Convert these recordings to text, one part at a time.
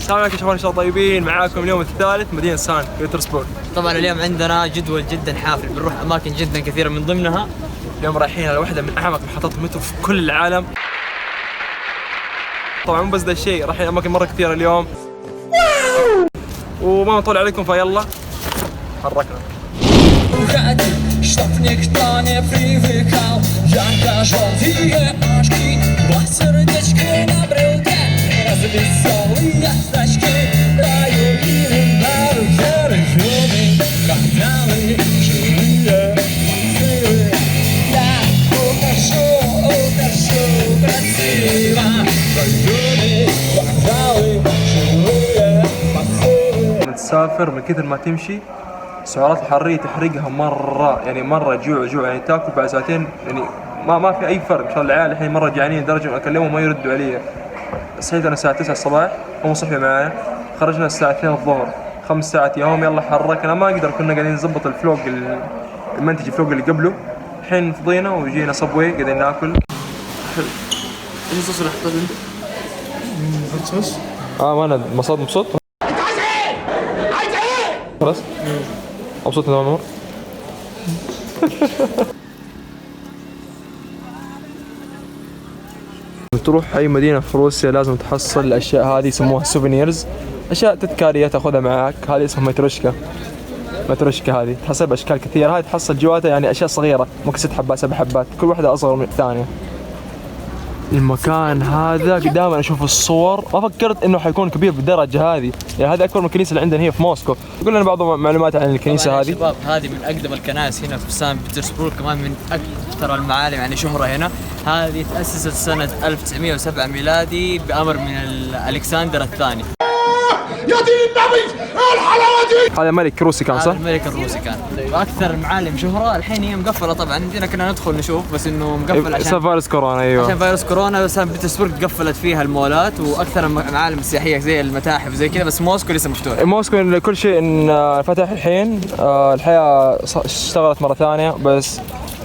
السلام عليكم شباب، ان شاء الله طيبين. معاكم اليوم الثالث مدينة سان بطرسبورغ. طبعا اليوم عندنا جدول جدا حافل، بنروح اماكن جدا كثيرة، من ضمنها اليوم رايحين على واحدة من اعمق محطات المترو في كل العالم. طبعا مو بس ذا الشيء، رايحين اماكن مرة كثيرة اليوم وما نطول عليكم، فيلا حركنا. تسافر من كثر ما تمشي السعرات الحرارية تحرقها مرة، يعني مرة جوع يعني تاكل بعد ساعتين، يعني ما في أي فرق. إن شاء الله العيال الحين مرة جعانين لدرجة أكلمهم ما يردوا علي. صحيت أنا الساعة 9 الصباح، هم صحوا معايا، خرجنا الساعة 2 الظهر، 5 ساعات يوم. يلا حركنا، ما أقدر، كنا قاعدين نظبط الفلوق المنتج الفلوق اللي قبله. الحين فضينا وجينا صبوي قاعدين ناكل. ايش الصوص اللي حطيته انت؟ صوص؟ ما أنا مبسوط. خلاص؟ مبسوط يا نور؟ بتروح أي مدينة في روسيا لازم تحصل الأشياء هذه، يسموها سوفينيرز، أشياء تذكارية تأخذها معك. هذه اسمها متروشكا، هذه تحصل بأشكال كثيرة. هذه تحصل جواتها يعني أشياء صغيرة، ممكن 6 حبات 7 حبات، كل واحدة أصغر من الثانية. المكان هذا دائما اشوف الصور ما فكرت انه حيكون كبير بالدرجه هذه، يعني هذه اكبر من الكنيسه اللي عندنا هي في موسكو. يقول لنا بعض المعلومات عن الكنيسه هذه. شباب هذه من اقدم الكنائس هنا في سان بطرسبورغ، كمان من اكثر المعالم يعني شهره هنا. هذه تاسست سنه 1907 ميلادي بامر من الكسندر الثاني. يا دين النبي الحلاوه دي! هذا ملك روسي كان، صح؟ الملك الروسي كان. واكثر المعالم شهره الحين هي مقفله طبعا، عندنا كنا ندخل نشوف بس انه مقفل عشان فيروس كورونا. ايوه عشان فيروس كورونا. بس بطرسبورغ قفلت فيها المولات واكثر المعالم السياحيه زي المتاحف زي كذا، بس موسكو لسه مفتوح. موسكو كل شيء فتح الحين. الحياه اشتغلت مره ثانيه، بس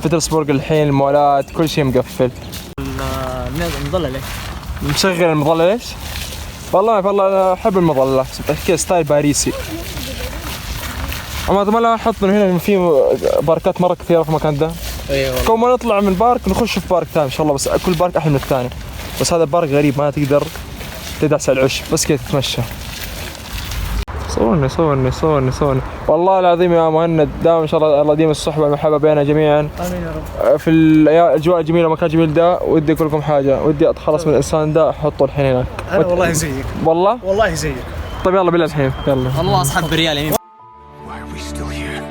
بطرسبورغ الحين المولات كل شيء مقفل. المظله ليش؟ مشغل المظله ليش؟ والله انا احب المظله، كذا ستايل باريسي. اما لا احط من هنا في باركات مره كثيره في المكان ده. ايوه كل ما نطلع من بارك نخش في بارك ثاني ان شاء الله، بس كل بارك احلى من الثاني. بس هذا بارك غريب ما تقدر تدعس على العشب، بس كذا تتمشى. صورني والله العظيم يا مهند، دام ان شاء الله يديم الصحبه والمحبه بيننا جميعا. امين يا رب. في الاجواء الجميله والمكان الجميل ده، ودي اقول لكم حاجه، ودي اتخلص من الانسان ده احطه الحين هناك. انا والله زيك، والله زيك. طيب يلا بالله الحين يلا. الله اصحاب بريال يمين. Why are we still here?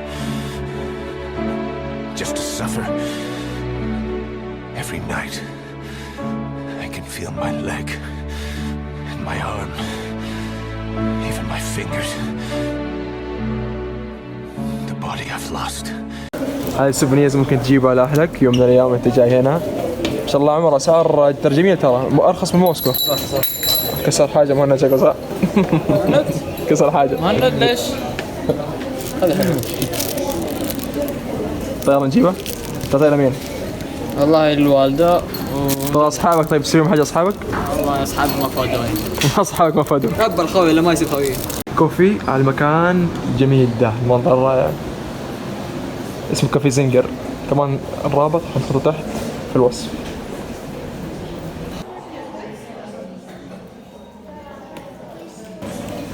Just to suffer. Every night I can feel my leg and my arm, even my fingers. The body I've lost. هاي السوفينيرز ممكن تجيبها لاهلك يوم من الايام انت جاي هنا. ان شاء الله عمره اسعار ترجميه، ترى ارخص من موسكو. صح. كسر حاجه مهند شكله، صح؟ كسر حاجه مهند ليش؟ هذا حلو. طيب نجيبه؟ تعطينا مين؟ والله الوالده طيب اصحابك، طيب تسويهم حاجه اصحابك؟ والله اصحابي ما فادوني. اصحابك ما فادوا. حب الخوي اللي ما يصير خويه. كوفي على المكان جميل ده، المنظر رائع. اسمه كافي زنجر، كمان الرابط حنحطه تحت في الوصف.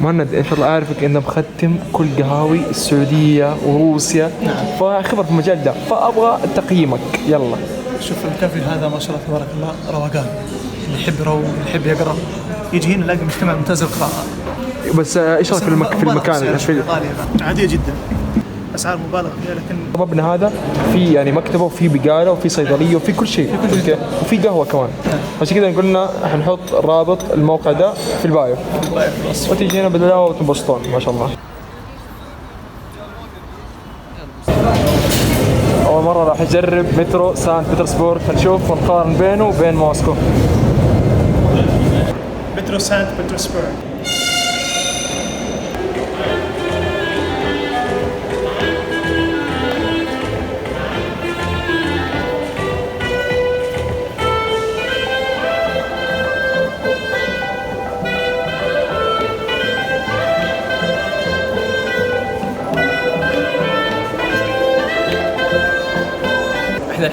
مهند ان شاء الله اعرفك انت مختم كل قهاوي السعوديه وروسيا، فخبر في المجال ده، فابغى تقييمك. يلا شوف الكافي هذا ما شاء الله تبارك الله روقان، اللي يحب يروق اللي يحب يقرا يجي هنا يلاقي مجتمع ممتاز للقراءه. بس ايش رايك في المكان؟ في عاديه جدا، اسعار مبالغ فيها، لكن طببنا هذا في يعني مكتبه وفي بقاله وفي صيدليه وفي كل شيء، وفي قهوه كمان. عشان كذا قلنا حنحط رابط الموقع ده في البايو، وتجي هنا بالله وتنبسطون ما شاء الله. اول مره راح اجرب مترو سان بطرسبورغ، هنشوف ونقارن بينه وبين موسكو. مترو سان بطرسبورغ.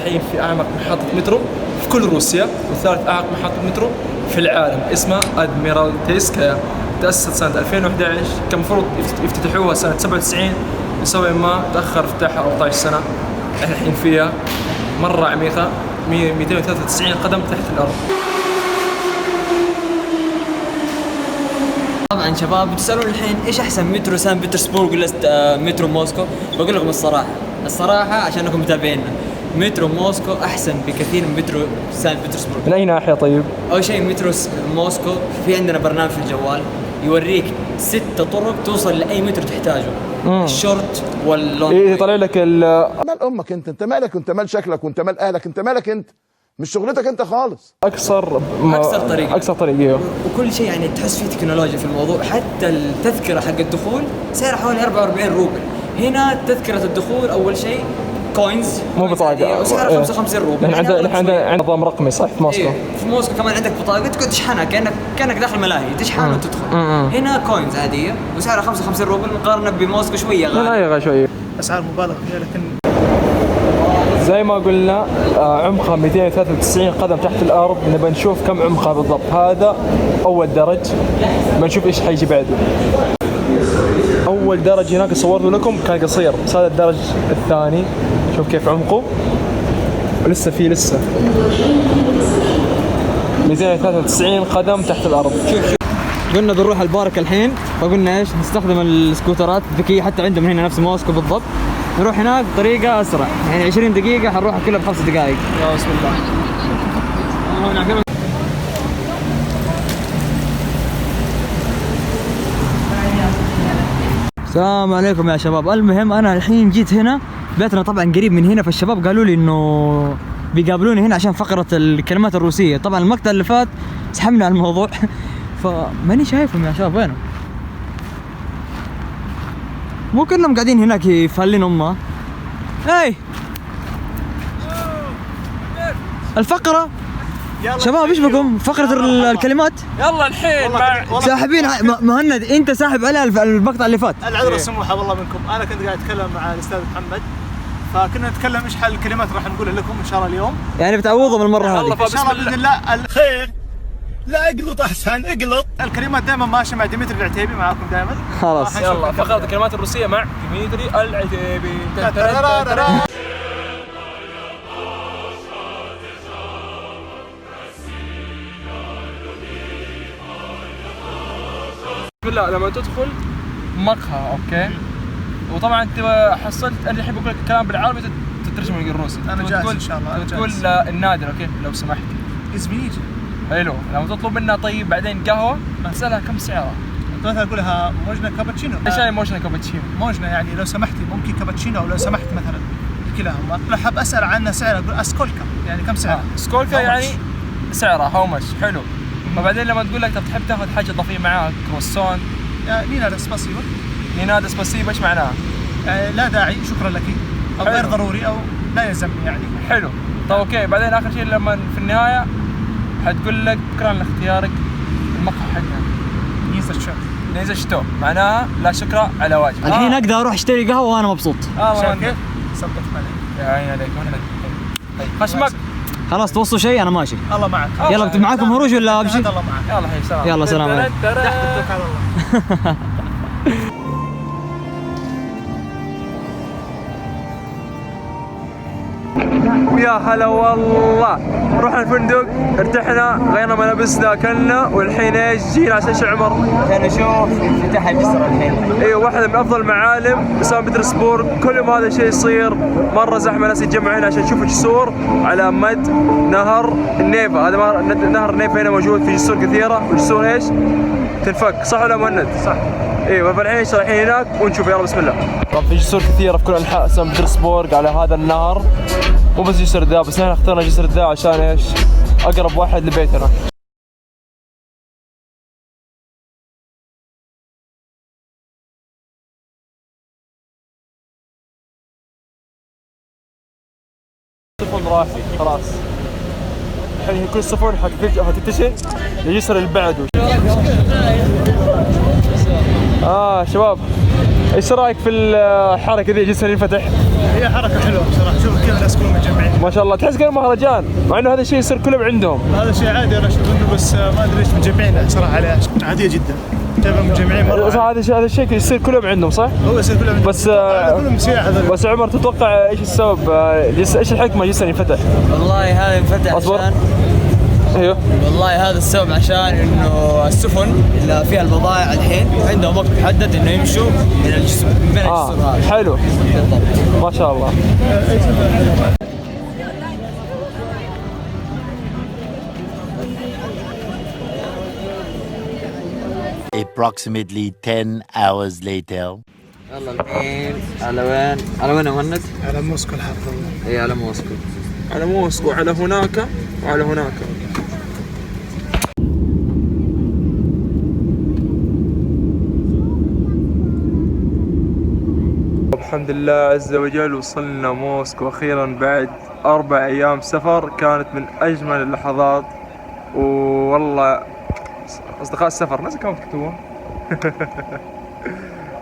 الحين في أعمق محطة مترو في كل روسيا، وثالث أعمق محطة مترو في العالم اسمها أدميرالتيسكايا. تأسست سنة 2011، كان المفروض يفتتحوها سنة 97، لسبب ما تأخر افتتاحها 14 سنة. احنا الحين فيها مرة عميقة 293 قدم تحت الأرض. طبعا شباب بتسألون الحين ايش احسن مترو سان بطرسبورغ ولا مترو موسكو؟ بقول لكم الصراحة عشانكم متابعينا، مترو موسكو احسن بكثير من مترو سان بطرسبورغ. من أي ناحية طيب؟ اول شيء مترو موسكو في عندنا برنامج في الجوال يوريك 6 طرق توصل لاي مترو تحتاجه، الشورت واللونج. إيه يطلع لك مال امك انت مالك، وانت مال شكلك، وانت مال اهلك، انت مالك انت، مش شغلتك انت خالص. اكثر طريقه ايوه. وكل شيء يعني تحس فيه تكنولوجيا في الموضوع. حتى التذكره حق الدخول سعرها حوالي 44 روبل. هنا تذكره الدخول اول شيء كوينز مو بطاقه، وسعرها 55 روبل. نحن عندنا نظام رقمي صح في موسكو. في موسكو كمان عندك بطاقه تقعد تشحنها كانك داخل ملاهي، تشحن وتدخل. هنا كوينز عاديه وسعرها 55 روبل، مقارنه بموسكو شويه غالي. لا شويه اسعار مبالغ فيها، لكن زي ما قلنا عمقها 293 قدم تحت الارض. نبى نشوف كم عمقها بالضبط. هذا اول درج، بنشوف ايش حيجي بعده. اول درج هناك صورته لكم كان قصير، بس هذا الدرج الثاني شوف كيف عمقه، ولسه فيه 293 قدم تحت الارض. شوف قلنا بنروح البارك الحين، فقلنا ايش نستخدم السكوترات الذكيه، حتى عندهم هنا نفس موسكو بالضبط. نروح هناك بطريقه اسرع، يعني 20 دقيقه حنروح كلها ب5 دقائق. يا بسم الله. السلام عليكم يا شباب. المهم انا الحين جيت هنا، بيتنا طبعا قريب من هنا، فالشباب قالوا لي انه بيقابلوني هنا عشان فقره الكلمات الروسيه. طبعا المقطع اللي فات سحبنا على الموضوع فماني شايفهم يا شباب. وينهم؟ مو كلهم قاعدين هناك يفهلين امه. هاي الفقره شباب، ايش بكم فقره الكلمات؟ يلا الحين ساحبين مهند، انت ساحب عليها المقطع اللي فات. العذر السموحه والله منكم. انا كنت قاعد اتكلم مع الاستاذ محمد، فكنا نتكلم ايش حل الكلمات راح نقولها لكم ان شاء الله اليوم، يعني بتعوضهم المره هذه ان شاء الله باذن الله. خير، لا اقلط احسن اقلط. الكلمات دائما ماشيه مع ديمتري العتيبي، معاكم دائما. خلاص يلا فقره الكلمات الروسيه مع ديمتري العتيبي. لا لما تدخل مقهى اوكي، وطبعا انت حصلت، انا الحين بقول لك الكلام بالعربي تترجمه بالروسي. انا جاهز ان شاء الله. تقول النادر اوكي لو سمحت. ازمينيجي. حلو. لما تطلب منها طيب بعدين قهوه تسالها كم سعرها. انت مثلا اقولها موجنا كابتشينو. ايش يعني موجنا كابتشينو؟ موجنا يعني لو سمحتي ممكن كابتشينو، او لو سمحت مثلا كلاهما. لو حاب اسال عنها سعرها اقول اسكولكا، يعني كم سعرها؟ سكولكا يعني سعرها هاو ماتش. حلو. فبعدين لما تقول لك تحب تاخذ حاجه اضافيه معاك كروسون، نينا سباسيبا. نينا سباسيبا ايش معناها؟ لا داعي، شكرا لك، او غير ضروري، او لا يلزمني يعني. حلو. طيب اوكي، بعدين اخر شيء لما في النهايه حتقول لك شكرا لاختيارك المقهى حقنا. نيزا شتو معناها لا شكرا على واجب. الحين اقدر اروح اشتري قهوه وانا مبسوط. شايف كيف؟ صدقت عليك. يا عيني عليك مهند. خشمك. خلاص توصوا شيء انا ماشي. الله معك. يلا معاكم هروج ولا امشي؟ الله معك. يلا حي سلام. يلا سلام عليكم. تحت على الله. ويا هلا والله. رحنا الفندق، ارتحنا، غيرنا ملابسنا، اكلنا، والحين ايش جينا عشان ايش عمر؟ عشان اشوف افتتاح الجسر الحين. ايوه واحده من افضل المعالم سان بطرسبورغ. كل يوم هذا الشيء يصير، مره زحمه، ناس يتجمعون عشان يشوفوا جسور على مد نهر النيفا. هذا نهر النيفا هنا موجود في جسور كثيره، وجسور ايش؟ تنفك، صح ولا مهند؟ صح. ايوه فالحين رايحين هناك ونشوف. يلا بسم الله. طب في جسور كثيره في كل انحاء سان بطرسبورغ على هذا النهر، مو بس جسر الذا، بس احنا اخترنا جسر الذا عشان ايش؟ اقرب واحد لبيتنا. تلفون راحي خلاص. الحين كل الصفون حتتجه للجسر اللي بعده. شباب ايش رايك في الحركه ذي الجسر ينفتح؟ هي حركه حلوه بصراحه، شوف كيف الناس كلهم متجمعين ما شاء الله، تحس كانه مهرجان مع انه هذا الشيء يصير كلهم عندهم. هذا شيء عادي انا اشوف انه، بس ما ادري ليش متجمعين صراحه عليها، عاديه جدا كيف متجمعين مره. هذا الشيء يصير كلهم عندهم صح؟ هو يصير كلهم عندهم بس كلهم سياح هذول. بس عمر تتوقع ايش السبب؟ ايش الحكمه جسر ينفتح؟ والله هذا ينفتح عشان ايوه والله هذا السبب، عشان انه السفن اللي فيها البضائع الحين عندهم وقت محدد انه يمشوا من الجسر، من بين الجسر هذا. حلو بالضبط ما شاء الله. Approximately 10 hours later. يلا الحين على وين؟ على وين يا مهند؟ على موسكو الحافظ. اي على موسكو. على موسكو وعلى هناك وعلى هناك. الحمد لله عز وجل وصلنا موسكو أخيرا بعد 4 أيام سفر. كانت من أجمل اللحظات، والله أصدقاء السفر ناس كانوا تكتبون.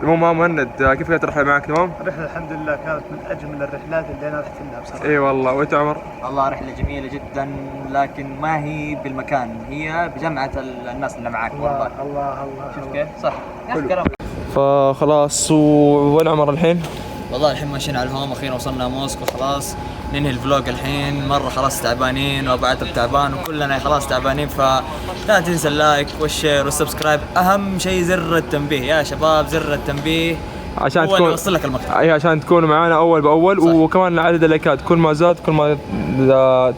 المهم مهند كيف كانت الرحلة معك؟ تمام؟ الرحله الحمد لله كانت من اجمل الرحلات اللي انا رحت لها بصراحه. اي والله. وانت عمر؟ والله رحلة جميلة جدا، لكن ما هي بالمكان، هي بجمعة الناس اللي معاك. والله الله شوف كيف صح يا اخي كلام. فخلاص وين عمر الحين؟ والله الحين ماشيين على الهوم، اخيرا وصلنا موسكو، خلاص ننهي الفلوج الحين. مرة خلاص تعبانين وابو عتب تعبان وكلنا خلاص تعبانين، فلا تنسى اللايك والشير والسبسكرايب، اهم شيء زر التنبيه يا شباب، زر التنبيه عشان هو تكون اللي يوصل لك المقطع. اي عشان تكونوا معانا اول باول. صح. وكمان عدد اللايكات كل ما زاد كل ما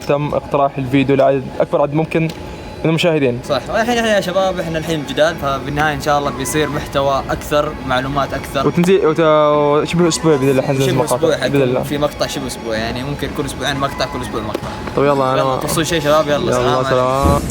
تم اقتراح الفيديو لعدد اكبر عدد ممكن من المشاهدين. صح. والحين احنا يا شباب احنا الحين جداد، فبالنهايه ان شاء الله بيصير محتوى اكثر، معلومات اكثر. شبه اسبوع باذن الله حنزل شبه اسبوع باذن الله. في مقطع شبه اسبوع، يعني ممكن كل اسبوعين مقطع، كل اسبوع مقطع. طيب يلا يلا تصوا شيء شباب، يلا سلام.